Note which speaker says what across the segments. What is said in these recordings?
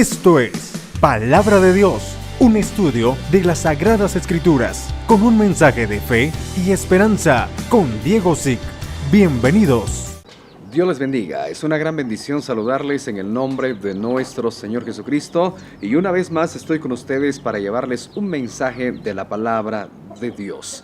Speaker 1: Esto es Palabra de Dios, un estudio de las Sagradas Escrituras, con un mensaje de fe y esperanza, con Diego Zick. Bienvenidos.
Speaker 2: Dios les bendiga, es una gran bendición saludarles en el nombre de nuestro Señor Jesucristo y una vez más estoy con ustedes para llevarles un mensaje de la Palabra de Dios.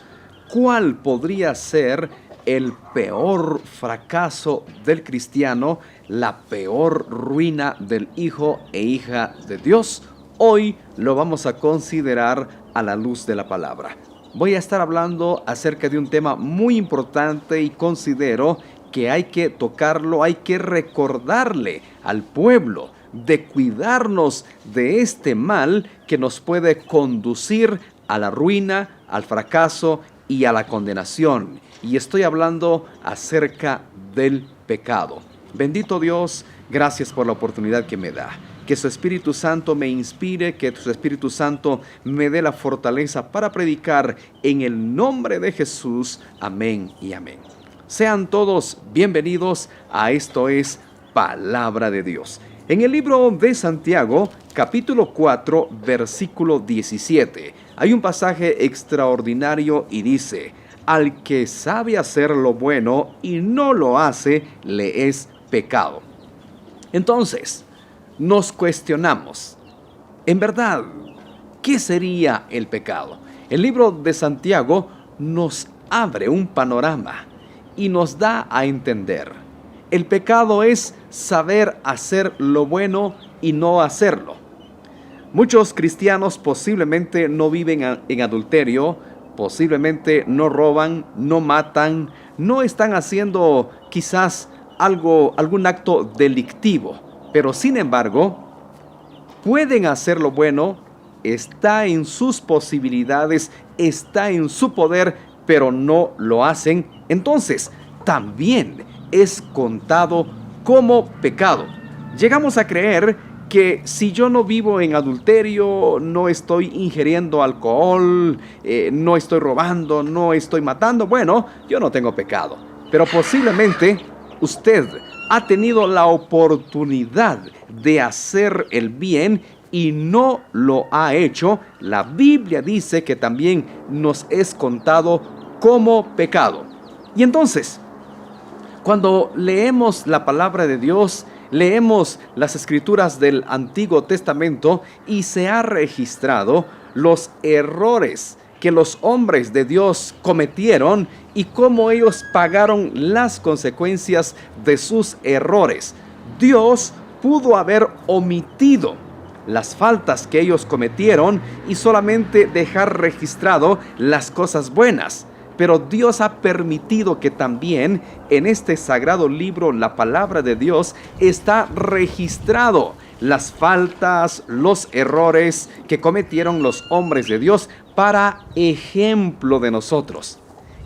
Speaker 2: ¿Cuál podría ser el peor fracaso del cristiano, la peor ruina del hijo e hija de Dios? Hoy lo vamos a considerar a la luz de la palabra. Voy a estar hablando acerca de un tema muy importante y considero que hay que tocarlo, hay que recordarle al pueblo de cuidarnos de este mal que nos puede conducir a la ruina, al fracaso y a la condenación. Y estoy hablando acerca del pecado. Bendito Dios, gracias por la oportunidad que me da. Que su Espíritu Santo me inspire, que su Espíritu Santo me dé la fortaleza para predicar en el nombre de Jesús. Amén y amén. Sean todos bienvenidos a Esto es Palabra de Dios. En el libro de Santiago, capítulo 4, versículo 17, hay un pasaje extraordinario y dice: al que sabe hacer lo bueno y no lo hace, le es pecado. Entonces, nos cuestionamos, en verdad, ¿qué sería el pecado? El libro de Santiago nos abre un panorama y nos da a entender. El pecado es saber hacer lo bueno y no hacerlo. Muchos cristianos posiblemente no viven en adulterio, posiblemente no roban, no matan, no están haciendo quizás algún acto delictivo, pero sin embargo, pueden hacer lo bueno, está en sus posibilidades, está en su poder, pero no lo hacen. Entonces, también es contado como pecado. Llegamos a creer que si yo no vivo en adulterio, no estoy ingiriendo alcohol, no estoy robando, no estoy matando, bueno, yo no tengo pecado. Pero posiblemente usted ha tenido la oportunidad de hacer el bien y no lo ha hecho. La Biblia dice que también nos es contado como pecado. Y entonces, cuando leemos la palabra de Dios, leemos las escrituras del Antiguo Testamento y se ha registrado los errores que los hombres de Dios cometieron y cómo ellos pagaron las consecuencias de sus errores. Dios pudo haber omitido las faltas que ellos cometieron y solamente dejar registrado las cosas buenas. Pero Dios ha permitido que también en este sagrado libro, la palabra de Dios, está registrado las faltas, los errores que cometieron los hombres de Dios para ejemplo de nosotros.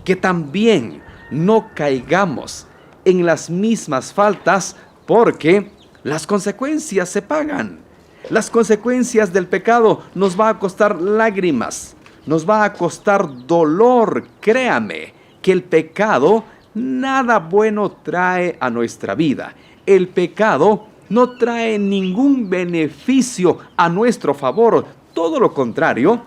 Speaker 2: Que también no caigamos en las mismas faltas, porque las consecuencias se pagan. Las consecuencias del pecado nos va a costar lágrimas. Nos va a costar dolor. Créame que el pecado nada bueno trae a nuestra vida. El pecado no trae ningún beneficio a nuestro favor. Todo lo contrario,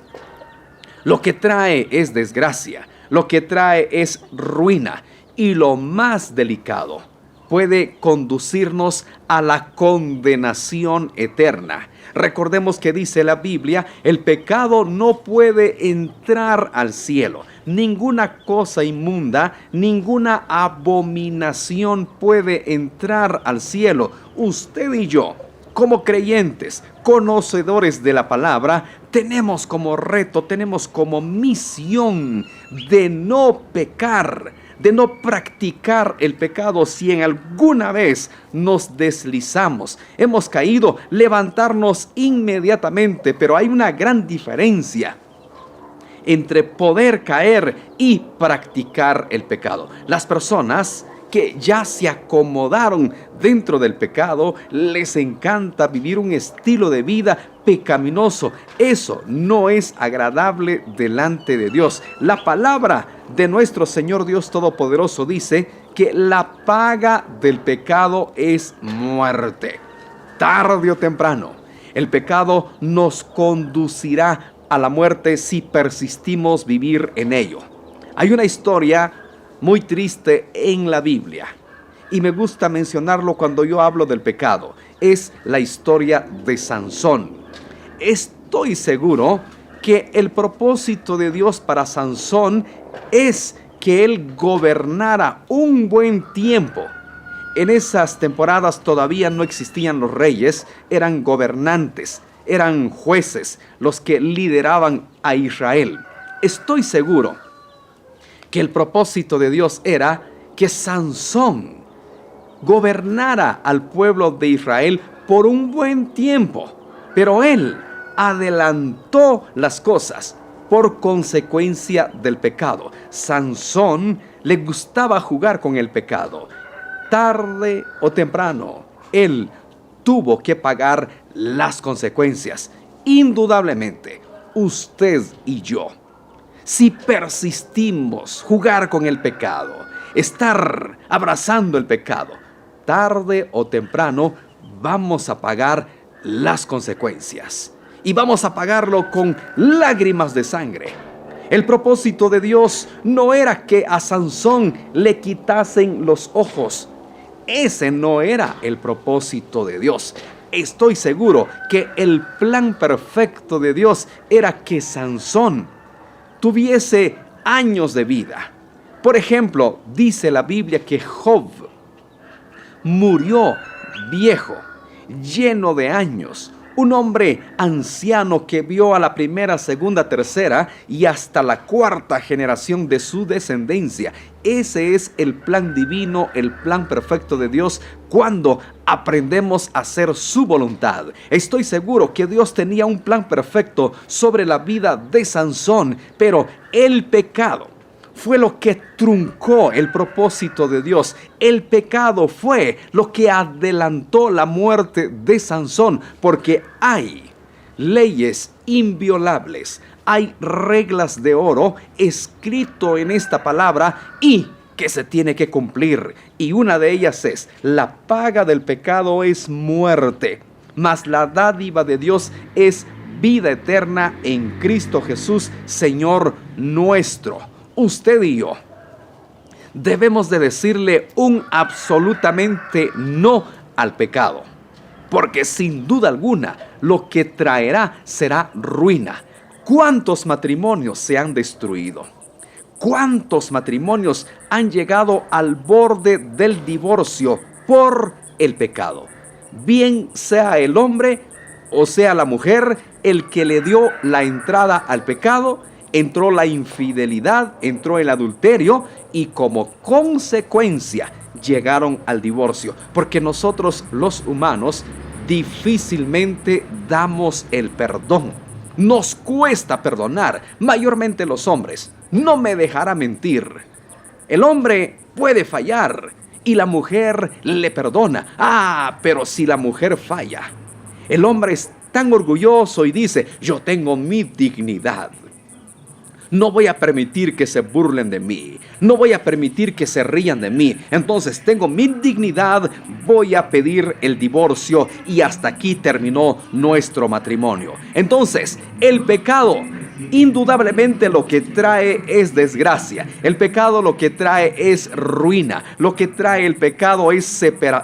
Speaker 2: lo que trae es desgracia. Lo que trae es ruina. Y lo más delicado, puede conducirnos a la condenación eterna. Recordemos que dice la Biblia, el pecado no puede entrar al cielo. Ninguna cosa inmunda, ninguna abominación puede entrar al cielo. Usted y yo, como creyentes, conocedores de la palabra, tenemos como reto, tenemos como misión de no pecar, de no practicar el pecado. Si en alguna vez nos deslizamos, hemos caído, levantarnos inmediatamente. Pero hay una gran diferencia entre poder caer y practicar el pecado. Las personas que ya se acomodaron dentro del pecado, les encanta vivir un estilo de vida pecaminoso. Eso no es agradable delante de Dios. La palabra de nuestro Señor Dios Todopoderoso dice que la paga del pecado es muerte. Tarde o temprano, El pecado nos conducirá a la muerte si persistimos vivir en ello. Hay una historia muy triste en la Biblia y me gusta mencionarlo cuando yo hablo del pecado. Es la historia de Sansón. Estoy seguro que el propósito de Dios para Sansón es que él gobernara un buen tiempo. En esas temporadas todavía no existían los reyes, eran gobernantes, eran jueces los que lideraban a Israel. Estoy seguro que el propósito de Dios era que Sansón gobernara al pueblo de Israel por un buen tiempo, pero él adelantó las cosas por consecuencia del pecado. Sansón le gustaba jugar con el pecado. Tarde o temprano, él tuvo que pagar las consecuencias. Indudablemente, usted y yo, si persistimos jugar con el pecado, estar abrazando el pecado, tarde o temprano vamos a pagar las consecuencias. Y vamos a pagarlo con lágrimas de sangre. El propósito de Dios no era que a Sansón le quitasen los ojos. Ese no era el propósito de Dios. Estoy seguro que el plan perfecto de Dios era que Sansón tuviese años de vida. Por ejemplo, dice la Biblia que Job murió viejo, lleno de años. Un hombre anciano que vio a la primera, segunda, tercera y hasta la cuarta generación de su descendencia. Ese es el plan divino, el plan perfecto de Dios cuando aprendemos a hacer su voluntad. Estoy seguro que Dios tenía un plan perfecto sobre la vida de Sansón, pero el pecado fue lo que truncó el propósito de Dios. El pecado fue lo que adelantó la muerte de Sansón, porque hay leyes inviolables, hay reglas de oro escrito en esta palabra y que se tiene que cumplir. Y una de ellas es: la paga del pecado es muerte, mas la dádiva de Dios es vida eterna en Cristo Jesús, Señor nuestro. Usted y yo debemos de decirle un absolutamente no al pecado, porque sin duda alguna lo que traerá será ruina. ¿Cuántos matrimonios se han destruido? ¿Cuántos matrimonios han llegado al borde del divorcio por el pecado? Bien sea el hombre o sea la mujer el que le dio la entrada al pecado. Entró la infidelidad, entró el adulterio y como consecuencia llegaron al divorcio. Porque nosotros los humanos difícilmente damos el perdón. Nos cuesta perdonar, mayormente los hombres. No me dejará mentir. El hombre puede fallar y la mujer le perdona. Pero si la mujer falla, el hombre es tan orgulloso y dice: yo tengo mi dignidad. No voy a permitir que se burlen de mí. No voy a permitir que se rían de mí. Entonces tengo mi dignidad. Voy a pedir el divorcio y hasta aquí terminó nuestro matrimonio. Entonces, el pecado indudablemente lo que trae es desgracia. El pecado lo que trae es ruina. Lo que trae el pecado es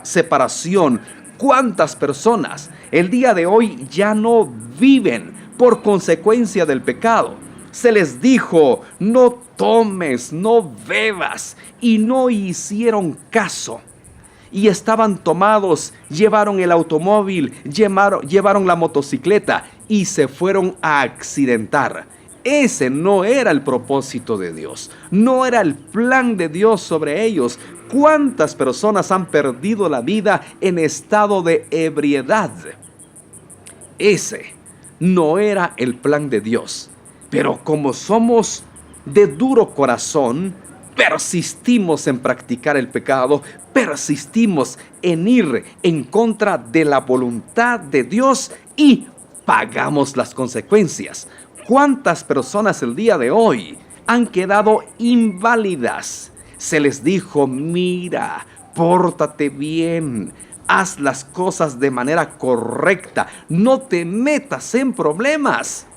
Speaker 2: separación. ¿Cuántas personas el día de hoy ya no viven por consecuencia del pecado? Se les dijo: no tomes, no bebas, y no hicieron caso. Y estaban tomados, llevaron el automóvil, llevaron la motocicleta y se fueron a accidentar. Ese no era el propósito de Dios, no era el plan de Dios sobre ellos. ¿Cuántas personas han perdido la vida en estado de ebriedad? Ese no era el plan de Dios. Pero como somos de duro corazón, persistimos en practicar el pecado, persistimos en ir en contra de la voluntad de Dios y pagamos las consecuencias. ¿Cuántas personas el día de hoy han quedado inválidas? Se les dijo: mira, pórtate bien, Haz las cosas de manera correcta. No te metas en problemas.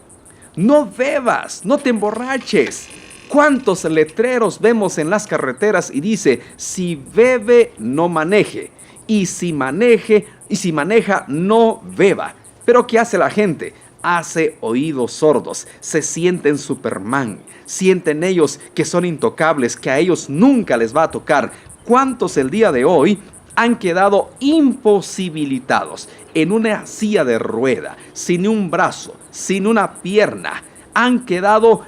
Speaker 2: No bebas, no te emborraches. ¿Cuántos letreros vemos en las carreteras y dice, si bebe, no maneje? Y si maneja, no beba. Pero ¿qué hace la gente? Hace oídos sordos, se sienten Superman, sienten ellos que son intocables, que a ellos nunca les va a tocar. ¿Cuántos el día de hoy han quedado imposibilitados en una silla de rueda, sin un brazo, sin una pierna? Han quedado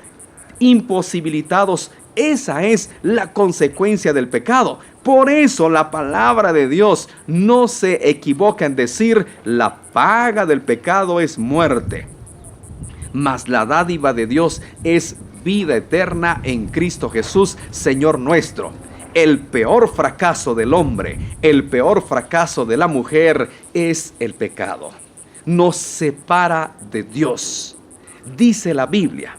Speaker 2: imposibilitados. Esa es la consecuencia del pecado. Por eso la palabra de Dios no se equivoca en decir, la paga del pecado es muerte, mas la dádiva de Dios es vida eterna en Cristo Jesús, Señor nuestro. El peor fracaso del hombre, el peor fracaso de la mujer es el pecado. Nos separa de Dios. Dice la Biblia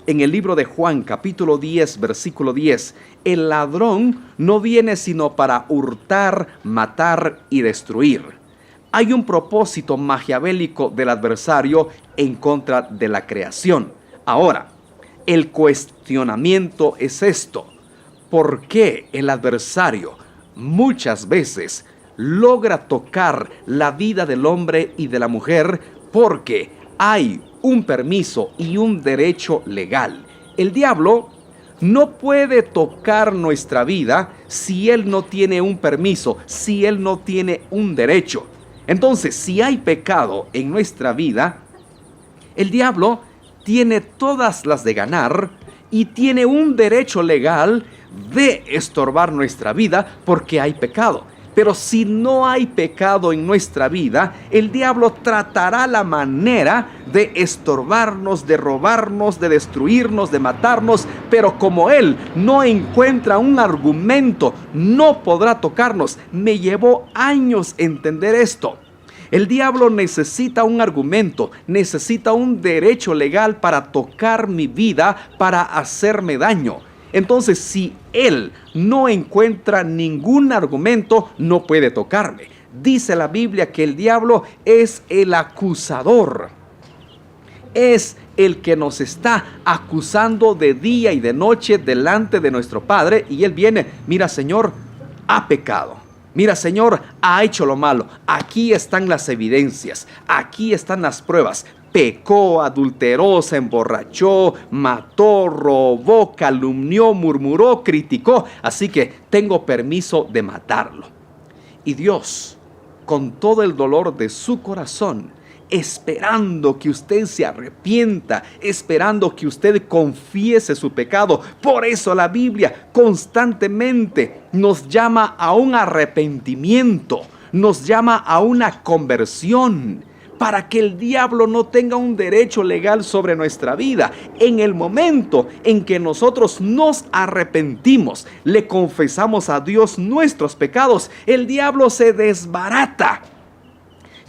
Speaker 2: en el libro de Juan, capítulo 10, versículo 10, el ladrón no viene sino para hurtar, matar y destruir. Hay un propósito maquiavélico del adversario en contra de la creación. Ahora, el cuestionamiento es esto: ¿por qué el adversario muchas veces logra tocar la vida del hombre y de la mujer? Porque hay un permiso y un derecho legal. El diablo no puede tocar nuestra vida si él no tiene un permiso, si él no tiene un derecho. Entonces, si hay pecado en nuestra vida, el diablo tiene todas las de ganar y tiene un derecho legal de estorbar nuestra vida porque hay pecado. Pero si no hay pecado en nuestra vida, el diablo tratará la manera de estorbarnos, de robarnos, de destruirnos, de matarnos. Pero como él no encuentra un argumento, no podrá tocarnos. Me llevó años entender esto. El diablo necesita un argumento, necesita un derecho legal para tocar mi vida, para hacerme daño. Entonces, si él no encuentra ningún argumento, no puede tocarme. Dice la Biblia que el diablo es el acusador. Es el que nos está acusando de día y de noche delante de nuestro Padre. Y él viene, mira, Señor, ha pecado. Mira, Señor, ha hecho lo malo. Aquí están las evidencias. Aquí están las pruebas. Pecó, adulteró, se emborrachó, mató, robó, calumnió, murmuró, criticó. Así que tengo permiso de matarlo. Y Dios, con todo el dolor de su corazón, esperando que usted se arrepienta, esperando que usted confiese su pecado. Por eso la Biblia constantemente nos llama a un arrepentimiento, nos llama a una conversión, para que el diablo no tenga un derecho legal sobre nuestra vida. En el momento en que nosotros nos arrepentimos, le confesamos a Dios nuestros pecados, el diablo se desbarata.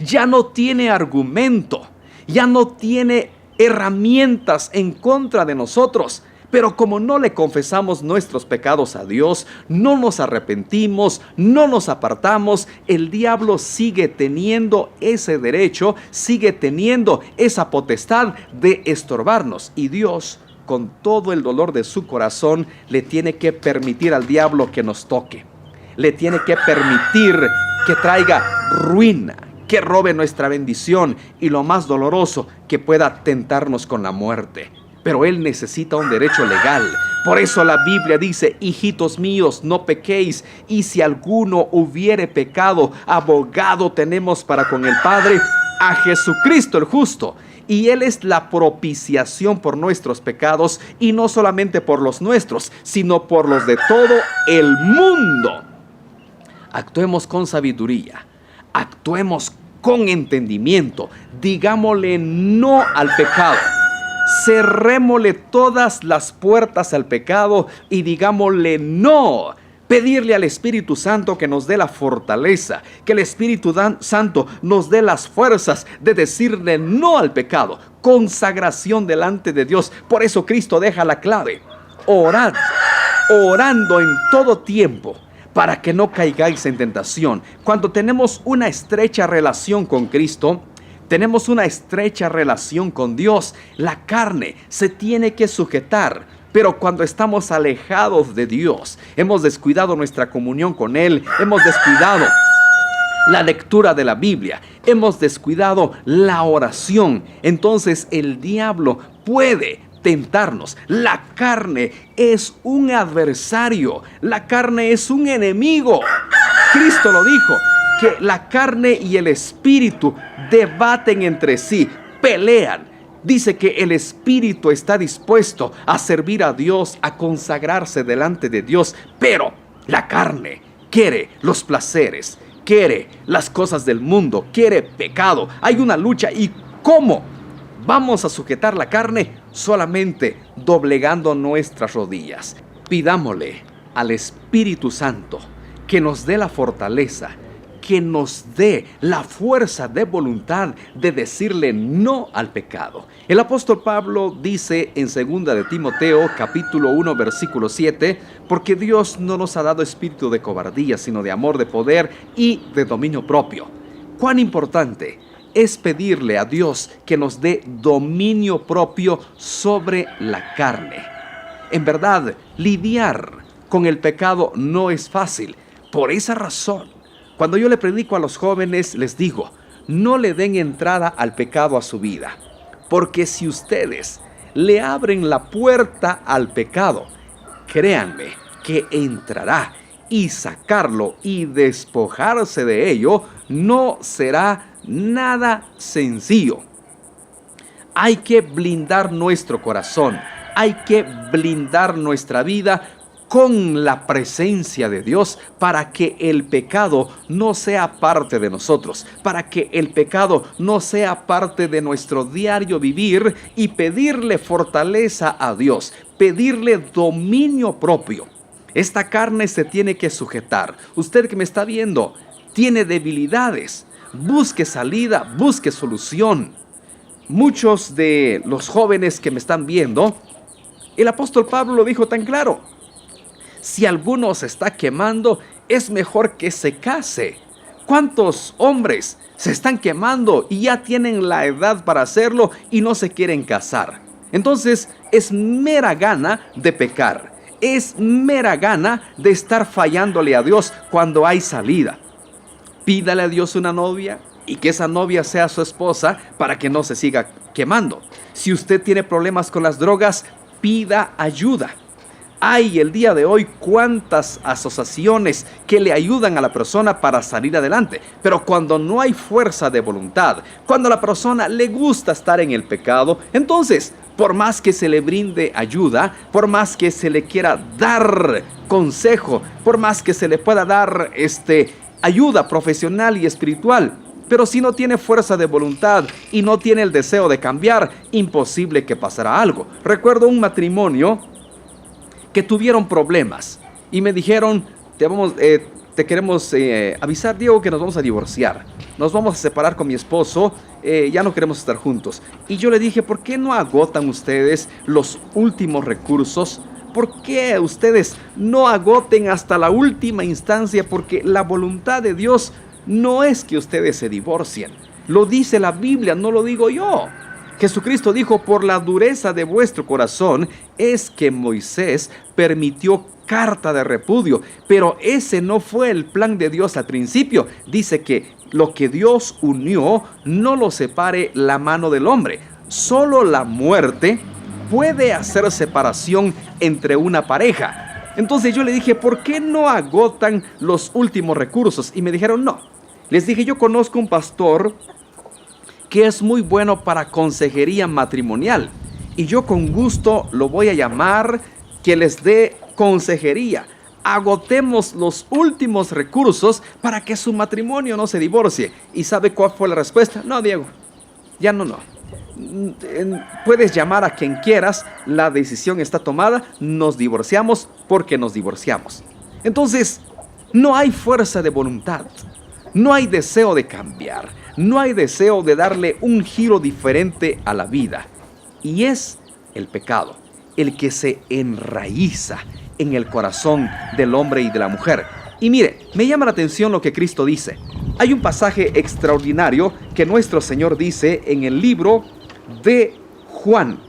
Speaker 2: Ya no tiene argumento, ya no tiene herramientas en contra de nosotros. Pero como no le confesamos nuestros pecados a Dios, no nos arrepentimos, no nos apartamos, el diablo sigue teniendo ese derecho, sigue teniendo esa potestad de estorbarnos. Y Dios, con todo el dolor de su corazón, le tiene que permitir al diablo que nos toque. Le tiene que permitir que traiga ruina, que robe nuestra bendición y lo más doloroso, que pueda tentarnos con la muerte. Pero él necesita un derecho legal. Por eso la Biblia dice: hijitos míos, no pequéis, y si alguno hubiere pecado, abogado tenemos para con el Padre, a Jesucristo el justo. Y Él es la propiciación por nuestros pecados, y no solamente por los nuestros, sino por los de todo el mundo. Actuemos con sabiduría, actuemos con entendimiento, digámosle no al pecado. Cerrémosle todas las puertas al pecado y digámosle no. Pedirle al Espíritu Santo que nos dé la fortaleza, que el Espíritu Santo nos dé las fuerzas de decirle no al pecado. Consagración delante de Dios. Por eso Cristo deja la clave: orad, orando en todo tiempo, para que no caigáis en tentación. Cuando tenemos una estrecha relación con Cristo, tenemos una estrecha relación con Dios. La carne se tiene que sujetar. Pero cuando estamos alejados de Dios, hemos descuidado nuestra comunión con Él, hemos descuidado la lectura de la Biblia, hemos descuidado la oración, entonces el diablo puede tentarnos. La carne es un adversario, la carne es un enemigo. Cristo lo dijo, que la carne y el espíritu debaten entre sí, pelean. Dice que el espíritu está dispuesto a servir a Dios, a consagrarse delante de Dios, pero la carne quiere los placeres, quiere las cosas del mundo, quiere pecado. Hay una lucha. ¿Y cómo vamos a sujetar la carne? Solamente doblegando nuestras rodillas. Pidámosle al Espíritu Santo que nos dé la fortaleza, que nos dé la fuerza de voluntad de decirle no al pecado. El apóstol Pablo dice en 2 de Timoteo, capítulo 1, versículo 7, porque Dios no nos ha dado espíritu de cobardía, sino de amor, de poder y de dominio propio. Cuán importante es pedirle a Dios que nos dé dominio propio sobre la carne. En verdad, lidiar con el pecado no es fácil. Por esa razón, cuando yo le predico a los jóvenes, les digo, no le den entrada al pecado a su vida. Porque si ustedes le abren la puerta al pecado, créanme que entrará, y sacarlo y despojarse de ello no será nada sencillo. Hay que blindar nuestro corazón, hay que blindar nuestra vida con la presencia de Dios para que el pecado no sea parte de nosotros, para que el pecado no sea parte de nuestro diario vivir, y pedirle fortaleza a Dios, pedirle dominio propio. Esta carne se tiene que sujetar. Usted que me está viendo tiene debilidades. Busque salida, busque solución. Muchos de los jóvenes que me están viendo, el apóstol Pablo lo dijo tan claro. Si alguno se está quemando, es mejor que se case. ¿Cuántos hombres se están quemando y ya tienen la edad para hacerlo y no se quieren casar? Entonces es mera gana de pecar. Es mera gana de estar fallándole a Dios cuando hay salida. Pídale a Dios una novia y que esa novia sea su esposa para que no se siga quemando. Si usted tiene problemas con las drogas, pida ayuda. Hay el día de hoy cuántas asociaciones que le ayudan a la persona para salir adelante. Pero cuando no hay fuerza de voluntad, cuando a la persona le gusta estar en el pecado, entonces, por más que se le brinde ayuda, por más que se le quiera dar consejo, por más que se le pueda dar ayuda profesional y espiritual, pero si no tiene fuerza de voluntad y no tiene el deseo de cambiar, imposible que pasara algo. Recuerdo un matrimonio que tuvieron problemas y me dijeron, te queremos avisar, Diego, que nos vamos a divorciar, nos vamos a separar con mi esposo, ya no queremos estar juntos. Y yo le dije, ¿por qué no agotan ustedes los últimos recursos? ¿Por qué ustedes no agoten hasta la última instancia? Porque la voluntad de Dios no es que ustedes se divorcien. Lo dice la Biblia, no lo digo yo. Jesucristo dijo, por la dureza de vuestro corazón es que Moisés permitió carta de repudio. Pero ese no fue el plan de Dios al principio. Dice que lo que Dios unió no lo separe la mano del hombre. Solo la muerte puede hacer separación entre una pareja. Entonces yo le dije, ¿por qué no agotan los últimos recursos? Y me dijeron, no. Les dije, yo conozco un pastor que es muy bueno para consejería matrimonial, y yo con gusto lo voy a llamar, que les dé consejería. Agotemos los últimos recursos para que su matrimonio no se divorcie. ¿Y sabe cuál fue la respuesta? No, Diego, ya no. Puedes llamar a quien quieras, la decisión está tomada, nos divorciamos porque nos divorciamos. Entonces, no hay fuerza de voluntad, no hay deseo de cambiar, no hay deseo de darle un giro diferente a la vida. Y es el pecado el que se enraiza en el corazón del hombre y de la mujer. Y mire, me llama la atención lo que Cristo dice. Hay un pasaje extraordinario que nuestro Señor dice en el libro de Juan,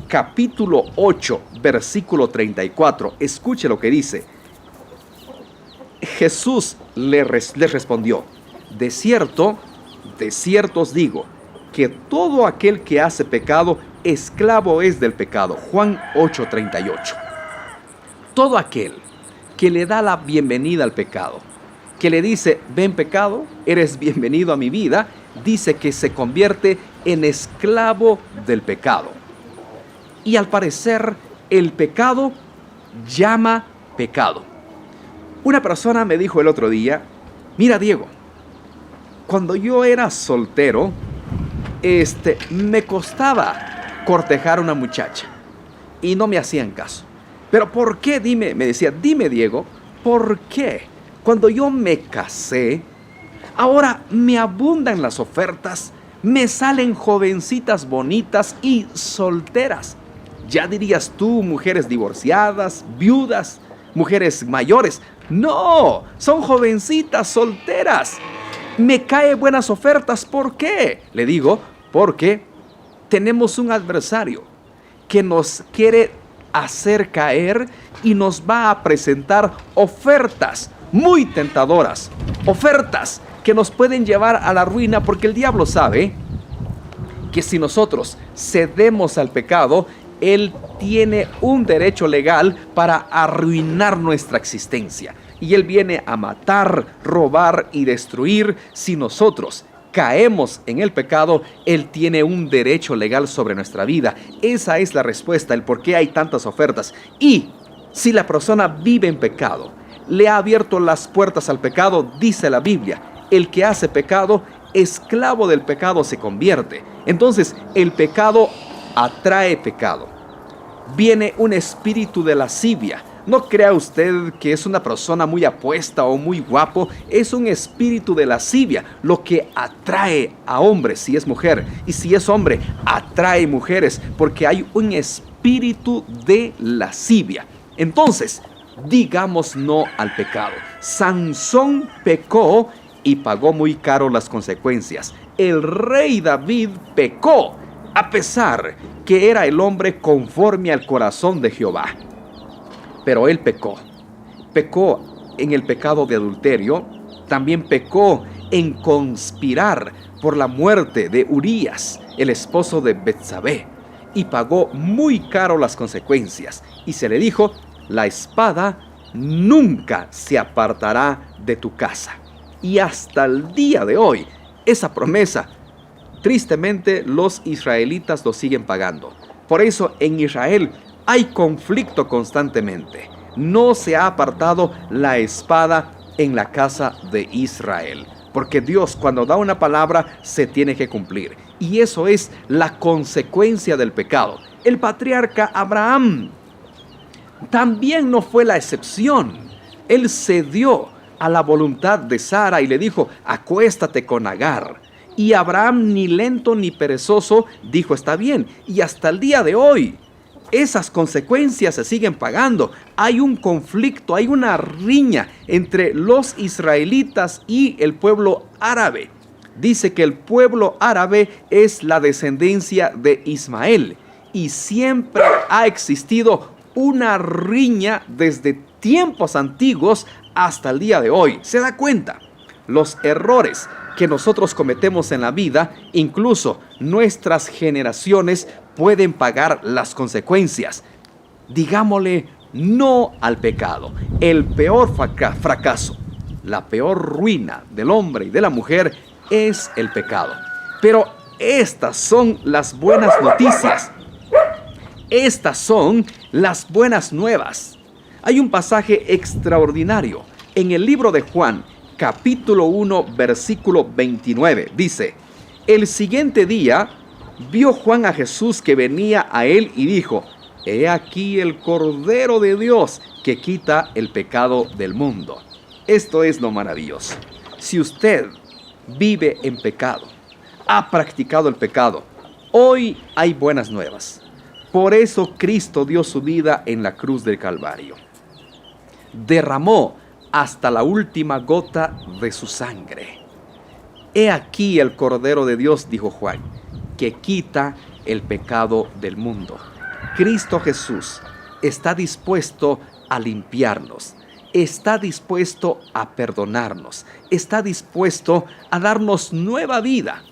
Speaker 2: capítulo 8, versículo 34. Escuche lo que dice. Jesús les respondió: de cierto os digo, que todo aquel que hace pecado, esclavo es del pecado. Juan 8:38. Todo aquel que le da la bienvenida al pecado, que le dice: ven pecado, eres bienvenido a mi vida, dice que se convierte en esclavo del pecado. Y al parecer, el pecado llama pecado. Una persona me dijo el otro día: mira, Diego, cuando yo era soltero, me costaba cortejar a una muchacha y no me hacían caso. Pero ¿por qué? Me decía, dime, Diego, ¿por qué cuando yo me casé, ahora me abundan las ofertas, me salen jovencitas bonitas y solteras? Ya dirías tú, mujeres divorciadas, viudas, mujeres mayores. No, son jovencitas solteras. Me caen buenas ofertas. ¿Por qué? Le digo, porque tenemos un adversario que nos quiere hacer caer y nos va a presentar ofertas muy tentadoras, ofertas que nos pueden llevar a la ruina, porque el diablo sabe que si nosotros cedemos al pecado, él tiene un derecho legal para arruinar nuestra existencia. Y él viene a matar, robar y destruir. Si nosotros caemos en el pecado, él tiene un derecho legal sobre nuestra vida. Esa es la respuesta, el por qué hay tantas ofertas. Y si la persona vive en pecado, le ha abierto las puertas al pecado, dice la Biblia, el que hace pecado, esclavo del pecado se convierte. Entonces, el pecado atrae pecado. Viene un espíritu de lascivia. No crea usted que es una persona muy apuesta o muy guapo. Es un espíritu de lascivia lo que atrae a hombres si es mujer. Y si es hombre, atrae mujeres, porque hay un espíritu de lascivia. Entonces, digamos no al pecado. Sansón pecó y pagó muy caro las consecuencias. El rey David pecó, a pesar que era el hombre conforme al corazón de Jehová. Pero él pecó. Pecó en el pecado de adulterio. También pecó en conspirar por la muerte de Urías, el esposo de Betsabé. Y pagó muy caro las consecuencias. Y se le dijo: la espada nunca se apartará de tu casa. Y hasta el día de hoy, esa promesa, tristemente, los israelitas lo siguen pagando. Por eso en Israel hay conflicto constantemente. No se ha apartado la espada en la casa de Israel. Porque Dios, cuando da una palabra, se tiene que cumplir. Y eso es la consecuencia del pecado. El patriarca Abraham también no fue la excepción. Él cedió a la voluntad de Sara y le dijo: acuéstate con Agar. Y Abraham, ni lento ni perezoso, dijo: está bien. Y hasta el día de hoy, esas consecuencias se siguen pagando. Hay un conflicto, hay una riña entre los israelitas y el pueblo árabe. Dice que el pueblo árabe es la descendencia de Ismael. Y siempre ha existido una riña desde tiempos antiguos hasta el día de hoy. ¿Se da cuenta? Los errores que nosotros cometemos en la vida, incluso nuestras generaciones pueden pagar las consecuencias. Digámosle no al pecado. El peor fracaso, la peor ruina del hombre y de la mujer es el pecado. Pero estas son las buenas noticias. Estas son las buenas nuevas. Hay un pasaje extraordinario en el libro de Juan, capítulo 1, versículo 29. Dice: el siguiente día vio Juan a Jesús que venía a él y dijo: he aquí el Cordero de Dios que quita el pecado del mundo. Esto es lo maravilloso. Si usted vive en pecado, ha practicado el pecado, hoy hay buenas nuevas. Por eso Cristo dio su vida en la cruz del Calvario. Derramó hasta la última gota de su sangre. He aquí el Cordero de Dios, dijo Juan, que quita el pecado del mundo. Cristo Jesús está dispuesto a limpiarnos, está dispuesto a perdonarnos, está dispuesto a darnos nueva vida.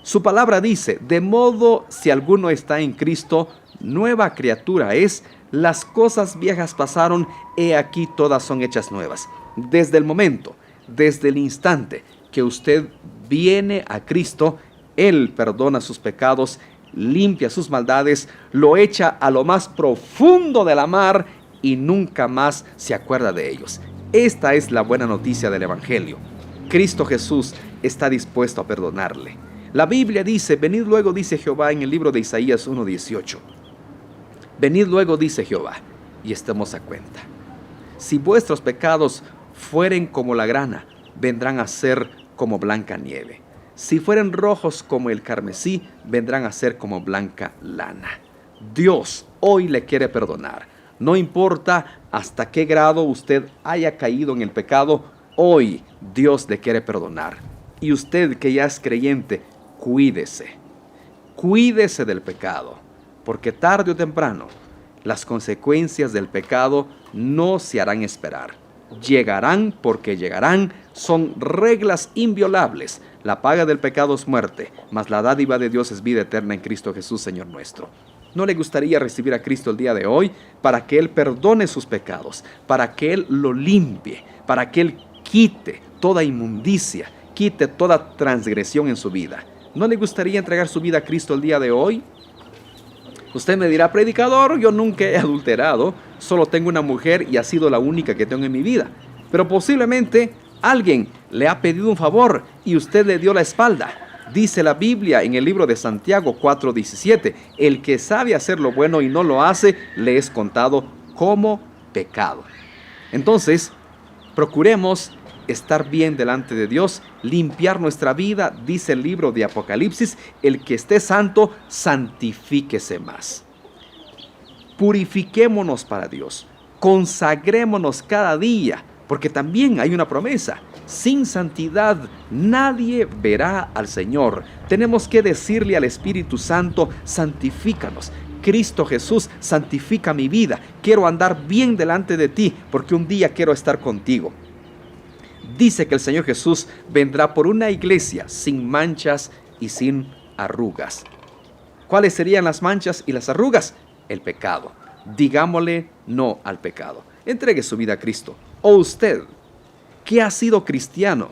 Speaker 2: Su palabra dice, de modo si alguno está en Cristo, nueva criatura es, las cosas viejas pasaron, he aquí todas son hechas nuevas. Desde el momento, desde el instante que usted viene a Cristo, Él perdona sus pecados, limpia sus maldades, lo echa a lo más profundo de la mar y nunca más se acuerda de ellos. Esta es la buena noticia del Evangelio. Cristo Jesús está dispuesto a perdonarle. La Biblia dice, venid luego, dice Jehová en el libro de Isaías 1:18. Venid luego, dice Jehová, y estemos a cuenta. Si vuestros pecados fueren como la grana, vendrán a ser como blanca nieve. Si fueren rojos como el carmesí, vendrán a ser como blanca lana. Dios hoy le quiere perdonar. No importa hasta qué grado usted haya caído en el pecado, hoy Dios le quiere perdonar. Y usted que ya es creyente, cuídese. Cuídese del pecado, porque tarde o temprano las consecuencias del pecado no se harán esperar. Llegarán porque llegarán, son reglas inviolables. La paga del pecado es muerte, mas la dádiva de Dios es vida eterna en Cristo Jesús, Señor nuestro. ¿No le gustaría recibir a Cristo el día de hoy para que Él perdone sus pecados, para que Él lo limpie, para que Él quite toda inmundicia, quite toda transgresión en su vida? ¿No le gustaría entregar su vida a Cristo el día de hoy? Usted me dirá, predicador, yo nunca he adulterado, solo tengo una mujer y ha sido la única que tengo en mi vida. Pero posiblemente alguien le ha pedido un favor y usted le dio la espalda. Dice la Biblia en el libro de Santiago 4:17, el que sabe hacer lo bueno y no lo hace, le es contado como pecado. Entonces, procuremos estar bien delante de Dios, limpiar nuestra vida, dice el libro de Apocalipsis, el que esté santo, santifíquese más. Purifiquémonos para Dios, consagrémonos cada día, porque también hay una promesa. Sin santidad nadie verá al Señor. Tenemos que decirle al Espíritu Santo, santifícanos. Cristo Jesús, santifica mi vida. Quiero andar bien delante de ti, porque un día quiero estar contigo. Dice que el Señor Jesús vendrá por una iglesia sin manchas y sin arrugas. ¿Cuáles serían las manchas y las arrugas? El pecado. Digámosle no al pecado. Entregue su vida a Cristo. O usted, que ha sido cristiano,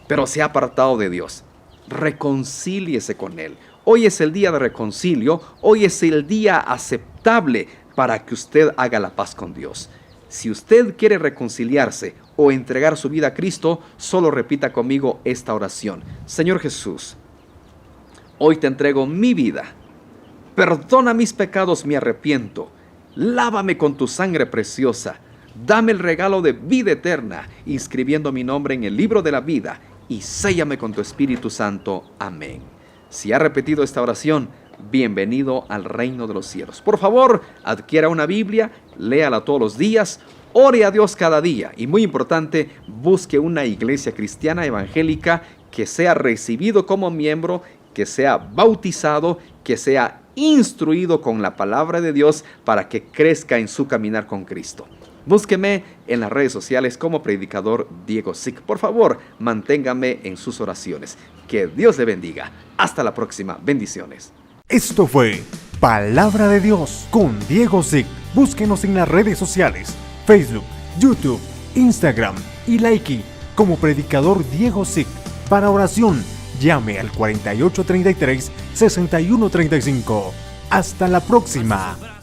Speaker 2: pero se ha apartado de Dios, reconcíliese con Él. Hoy es el día de reconcilio. Hoy es el día aceptable para que usted haga la paz con Dios. Si usted quiere reconciliarse o entregar su vida a Cristo, solo repita conmigo esta oración. Señor Jesús, hoy te entrego mi vida. Perdona mis pecados, me arrepiento. Lávame con tu sangre preciosa. Dame el regalo de vida eterna, inscribiendo mi nombre en el libro de la vida, y séllame con tu Espíritu Santo. Amén. Si ha repetido esta oración, bienvenido al reino de los cielos. Por favor, adquiera una Biblia, léala todos los días, ore a Dios cada día y, muy importante, busque una iglesia cristiana evangélica que sea recibido como miembro, que sea bautizado, que sea instruido con la palabra de Dios para que crezca en su caminar con Cristo. Búsqueme en las redes sociales como predicador Diego Zick. Por favor, manténgame en sus oraciones. Que Dios le bendiga. Hasta la próxima. Bendiciones.
Speaker 1: Esto fue Palabra de Dios con Diego Zick. Búsquenos en las redes sociales, Facebook, YouTube, Instagram y Likee como predicador Diego Zick. Para oración, llame al 4833-6135. Hasta la próxima.